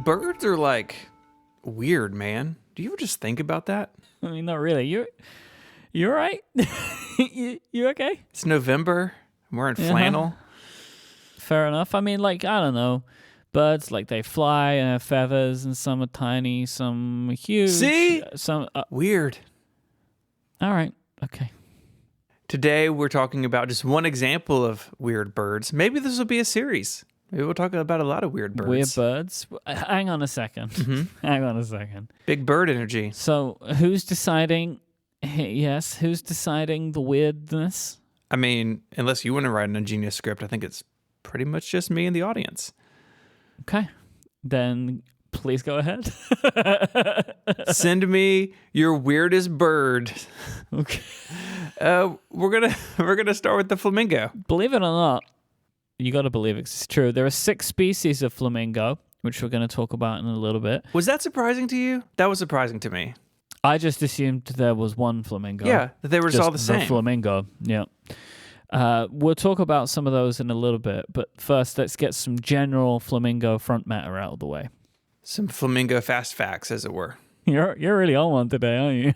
Birds are like weird, man. Do you ever just think about that? I mean, not really. You all right? you okay? It's November. I'm wearing flannel. Fair enough. I mean, like, I don't know. Birds, like, they fly and have feathers, and some are tiny, some are huge. See? Some Weird. All right. Okay. Today, we're talking about just one example of weird birds. Maybe this will be a series. Maybe we'll talk about a lot of weird birds. Weird birds? Hang on a second. Hang on a second. Big bird energy. So, who's deciding... Yes, who's deciding the weirdness? I mean, unless you want to write an ingenious script, I think it's pretty much just me and the audience. Okay. Then please go ahead. Send me your weirdest bird. Okay. We're gonna start with the flamingo. Believe it or not, you got to believe it's true. There are 6 species of flamingo, which we're going to talk about in a little bit. Was that surprising to you? That was surprising to me. I just assumed there was one flamingo. Yeah, that they were just all the same. The flamingo, yeah. We'll talk about some of those in a little bit, but first let's get some general flamingo front matter out of the way. Some flamingo fast facts, as it were. You're really on one today, aren't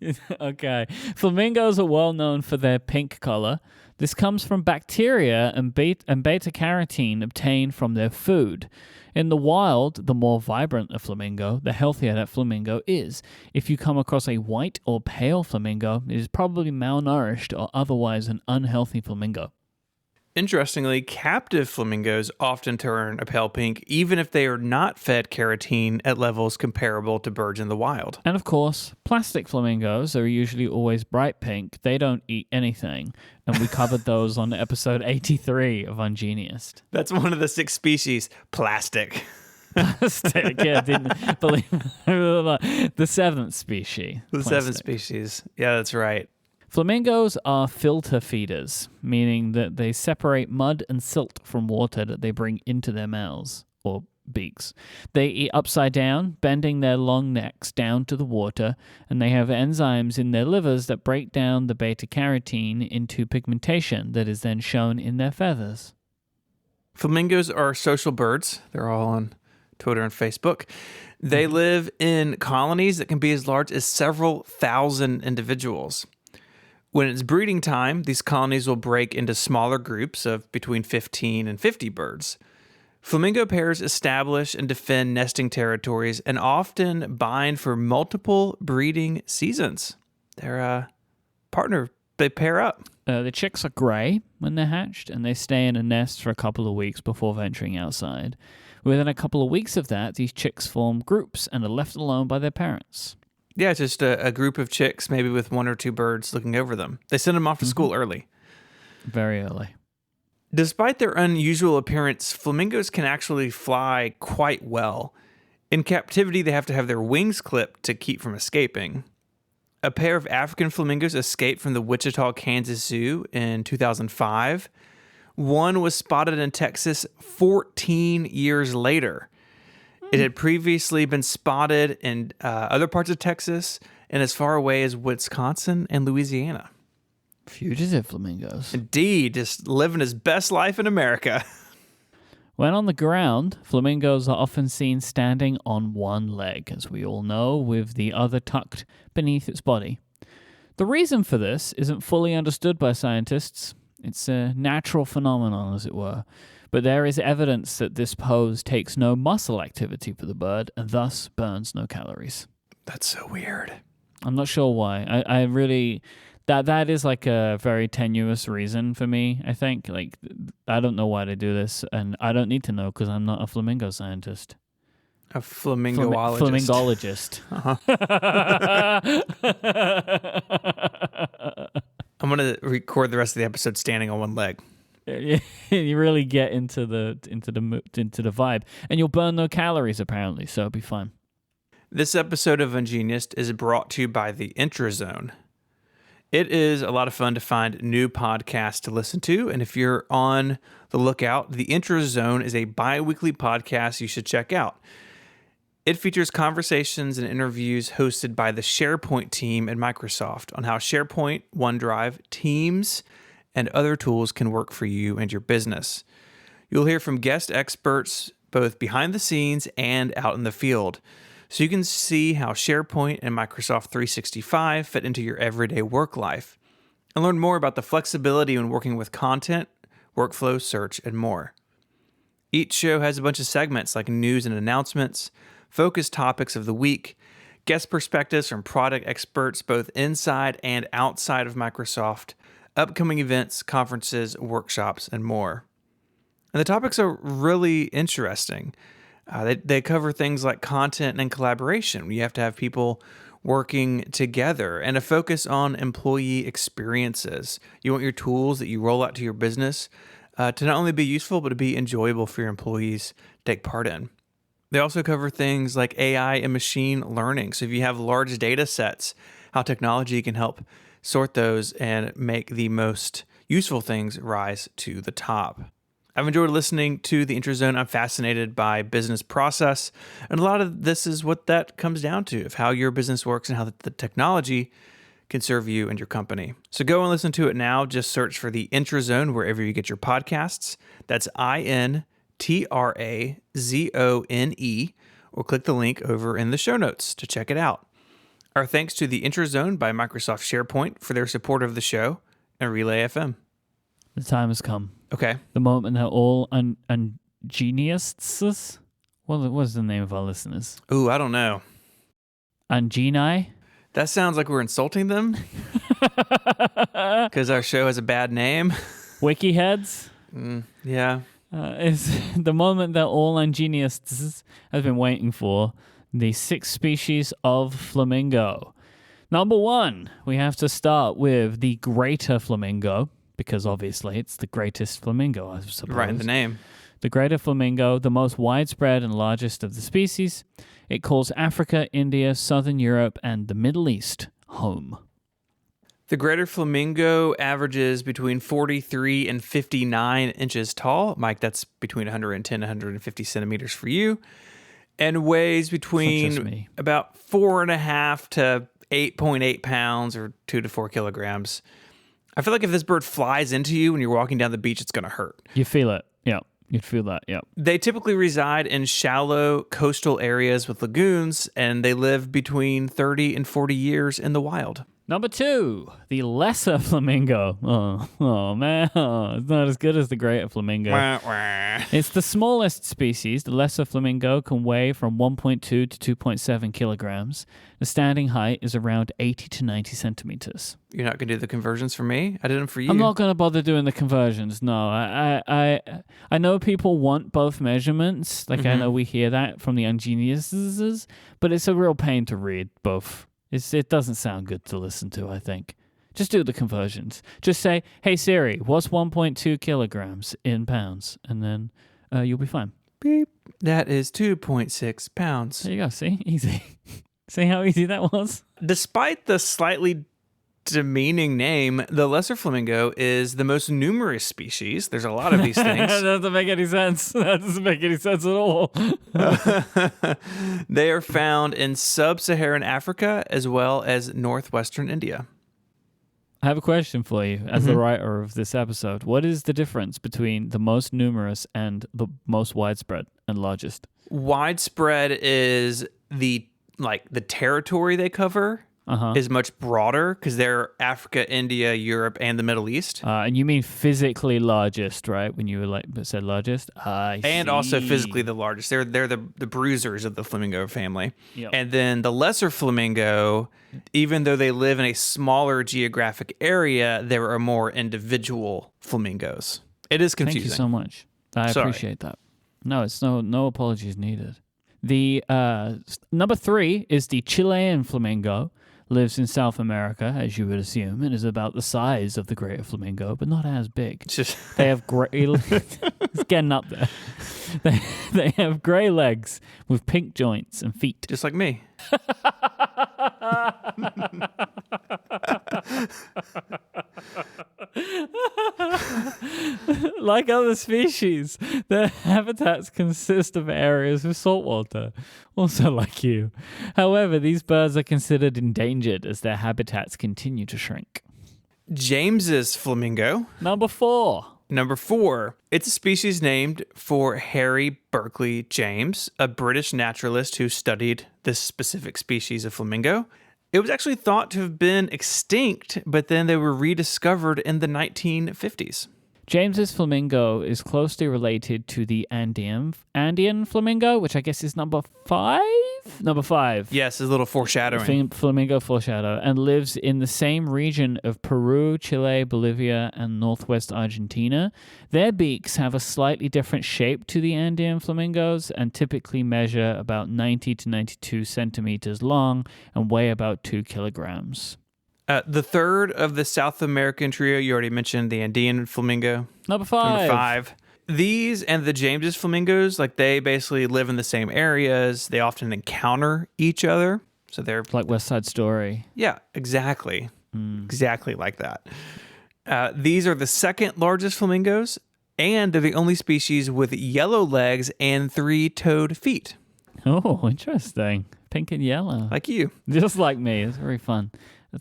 you? Okay. Flamingos are well known for their pink color. This comes from bacteria and beta-carotene obtained from their food. In the wild, the more vibrant a flamingo, the healthier that flamingo is. If you come across a white or pale flamingo, it is probably malnourished or otherwise an unhealthy flamingo. Interestingly, captive flamingos often turn a pale pink, even if they are not fed carotene at levels comparable to birds in the wild. And of course, plastic flamingos are usually always bright pink. They don't eat anything. And we covered those on episode 83 of Ungenius. That's one of the 6 species, plastic. Plastic, yeah, didn't believe the 7th species. The plastic. 7th species. Yeah, that's right. Flamingos are filter feeders, meaning that they separate mud and silt from water that they bring into their mouths, or beaks. They eat upside down, bending their long necks down to the water, and they have enzymes in their livers that break down the beta-carotene into pigmentation that is then shown in their feathers. Flamingos are social birds. They're all on Twitter and Facebook. They live in colonies that can be as large as several thousand individuals. When it's breeding time, these colonies will break into smaller groups of between 15 and 50 birds. Flamingo pairs establish and defend nesting territories and often bind for multiple breeding seasons. They're they pair up. The chicks are gray when they're hatched, and they stay in a nest for a couple of weeks before venturing outside. Within a couple of weeks of that, these chicks form groups and are left alone by their parents. Yeah, it's just a group of chicks, maybe with 1 or 2 birds looking over them. They send them off to school early. Very early. Despite their unusual appearance, flamingos can actually fly quite well. In captivity, they have to have their wings clipped to keep from escaping. A pair of African flamingos escaped from the Wichita, Kansas Zoo in 2005. One was spotted in Texas 14 years later. It had previously been spotted in other parts of Texas and as far away as Wisconsin and Louisiana. Fugitive flamingos. Indeed, just living his best life in America. When on the ground, flamingos are often seen standing on one leg, as we all know, with the other tucked beneath its body. The reason for this isn't fully understood by scientists. It's a natural phenomenon, as it were. But there is evidence that this pose takes no muscle activity for the bird and thus burns no calories. That's so weird. I'm not sure why. I really... That is like a very tenuous reason for me, I think. Like, I don't know why they do this, and I don't need to know because I'm not a flamingo scientist. A flamingoologist. Flamingologist. I'm going to record the rest of the episode standing on one leg. You really get into the vibe, and you'll burn no calories apparently, so it'll be fine. This episode of Ungenius is brought to you by the Intrazone. It is a lot of fun to find new podcasts to listen to, and if you're on the lookout, the Intrazone is a bi-weekly podcast you should check out. It features conversations and interviews hosted by the SharePoint team at Microsoft on how SharePoint, OneDrive, Teams, and other tools can work for you and your business. You'll hear from guest experts, both behind the scenes and out in the field, so you can see how SharePoint and Microsoft 365 fit into your everyday work life, and learn more about the flexibility when working with content, workflow, search, and more. Each show has a bunch of segments like news and announcements, focused topics of the week, guest perspectives from product experts both inside and outside of Microsoft, upcoming events, conferences, workshops, and more. And the topics are really interesting. They cover things like content and collaboration. You have to have people working together, and a focus on employee experiences. You want your tools that you roll out to your business to not only be useful, but to be enjoyable for your employees to take part in. They also cover things like AI and machine learning. So if you have large data sets, how technology can help sort those and make the most useful things rise to the top. I've enjoyed listening to the IntroZone. I'm fascinated by business process, and a lot of this is what that comes down to, of how your business works and how the technology can serve you and your company. So go and listen to it now. Just search for the IntroZone wherever you get your podcasts. That's INTRAZONE, or click the link over in the show notes to check it out. Our thanks to the IntroZone by Microsoft SharePoint for their support of the show, and Relay FM. The time has come. Okay. The moment that all ungeniuses, what's the name of our listeners? Ooh, I don't know. Ungenii? That sounds like we're insulting them because our show has a bad name. Wikiheads? Yeah. Is the moment that all ungeniuses have been waiting for. The 6 species of flamingo. Number 1, we have to start with the greater flamingo, because obviously it's the greatest flamingo, I suppose. Right in the name. The greater flamingo, the most widespread and largest of the species. It calls Africa, India, Southern Europe, and the Middle East home. The greater flamingo averages between 43 and 59 inches tall. Mike, that's between 110 and 150 centimeters for you. And weighs between about 4.5 to 8.8 pounds, or 2 to 4 kilograms. I feel like if this bird flies into you when you're walking down the beach, it's going to hurt. You feel it. Yeah. You'd feel that. Yeah. They typically reside in shallow coastal areas with lagoons, and they live between 30 and 40 years in the wild. Number 2, the lesser flamingo. Oh man, it's not as good as the greater flamingo. Wah, wah. It's the smallest species. The lesser flamingo can weigh from 1.2 to 2.7 kilograms. The standing height is around 80 to 90 centimeters. You're not going to do the conversions for me? I did them for you. I'm not going to bother doing the conversions. No, I know people want both measurements. Like I know we hear that from the ingeniouses, but it's a real pain to read both. It doesn't sound good to listen to, I think. Just do the conversions. Just say, hey Siri, what's 1.2 kilograms in pounds? And then you'll be fine. Beep. That is 2.6 pounds. There you go. See? Easy. See how easy that was? Despite the slightly demeaning name, the lesser flamingo is the most numerous species. There's a lot of these things. That doesn't make any sense. That doesn't make any sense at all. They are found in sub-Saharan Africa as well as northwestern India. I have a question for you as the writer of this episode. What is the difference between the most numerous and the most widespread and largest? Widespread is the territory they cover. Is much broader because they're Africa, India, Europe, and the Middle East. And you mean physically largest, right? When you said largest? And also physically the largest. They're the bruisers of the flamingo family. Yep. And then the lesser flamingo, even though they live in a smaller geographic area, there are more individual flamingos. It is confusing. Thank you so much. I appreciate that. No, it's no apologies needed. The number 3 is the Chilean flamingo. Lives in South America, as you would assume, and is about the size of the greater flamingo, but not as big. They have gray... It's getting up there. They have gray legs with pink joints and feet. Just like me. Like other species, their habitats consist of areas with salt water, also like you. However, these birds are considered endangered as their habitats continue to shrink. James's flamingo. Number 4. Number 4, it's a species named for Harry Berkeley James, a British naturalist who studied this specific species of flamingo. It was actually thought to have been extinct, but then they were rediscovered in the 1950s. James's flamingo is closely related to the Andean flamingo, which I guess is number 5? Number 5. Yes, a little foreshadowing. Flamingo foreshadow, and lives in the same region of Peru, Chile, Bolivia, and northwest Argentina. Their beaks have a slightly different shape to the Andean flamingos and typically measure about 90 to 92 centimeters long and weigh about 2 kilograms. The third of the South American trio, you already mentioned the Andean flamingo. Number 5. These and the James's flamingos, like they basically live in the same areas. They often encounter each other. So they're like West Side Story. Yeah, exactly. Exactly like that. These are the second largest flamingos, and they're the only species with yellow legs and 3-toed feet. Oh, interesting. Pink and yellow. Like you. Just like me. It's very fun.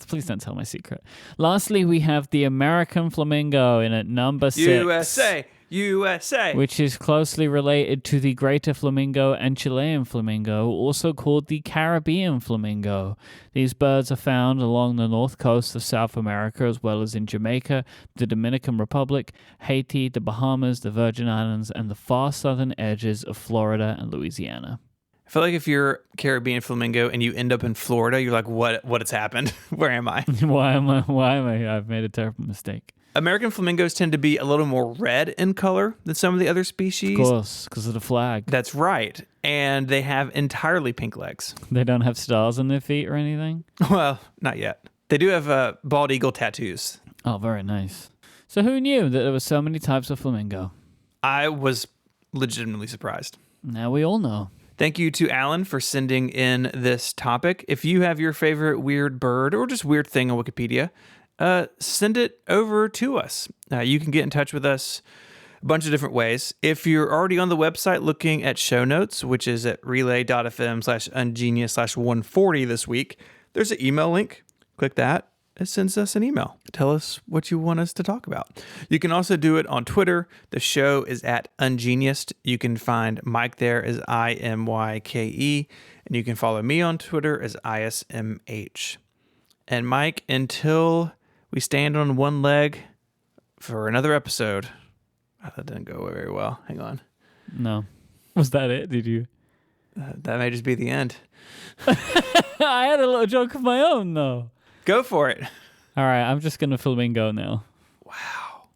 Please don't tell my secret. Lastly, we have the American flamingo in at number 6. USA. Which is closely related to the greater flamingo and Chilean flamingo, also called the Caribbean flamingo. These birds are found along the north coast of South America, as well as in Jamaica, the Dominican Republic, Haiti, the Bahamas, the Virgin Islands, and the far southern edges of Florida and Louisiana. I feel like if you're Caribbean flamingo and you end up in Florida, you're like, what has happened? Where am I? Why am I? I've made a terrible mistake. American flamingos tend to be a little more red in color than some of the other species. Of course, because of the flag. That's right. And they have entirely pink legs. They don't have stars on their feet or anything? Well, not yet. They do have bald eagle tattoos. Oh, very nice. So who knew that there were so many types of flamingo? I was legitimately surprised. Now we all know. Thank you to Alan for sending in this topic. If you have your favorite weird bird or just weird thing on Wikipedia, send it over to us. You can get in touch with us a bunch of different ways. If you're already on the website looking at show notes, which is at relay.fm/ungenius/140 this week, there's an email link. Click that. It sends us an email. Tell us what you want us to talk about. You can also do it on Twitter. The show is at Ungeniused. You can find Mike there as IMYKE, and you can follow me on Twitter as ISMH. And Mike, until we stand on one leg for another episode. That didn't go very well. Hang on. No. Was that it? Did you? That may just be the end. I had a little joke of my own, though. Go for it. All right, I'm just going to flamingo now. Wow.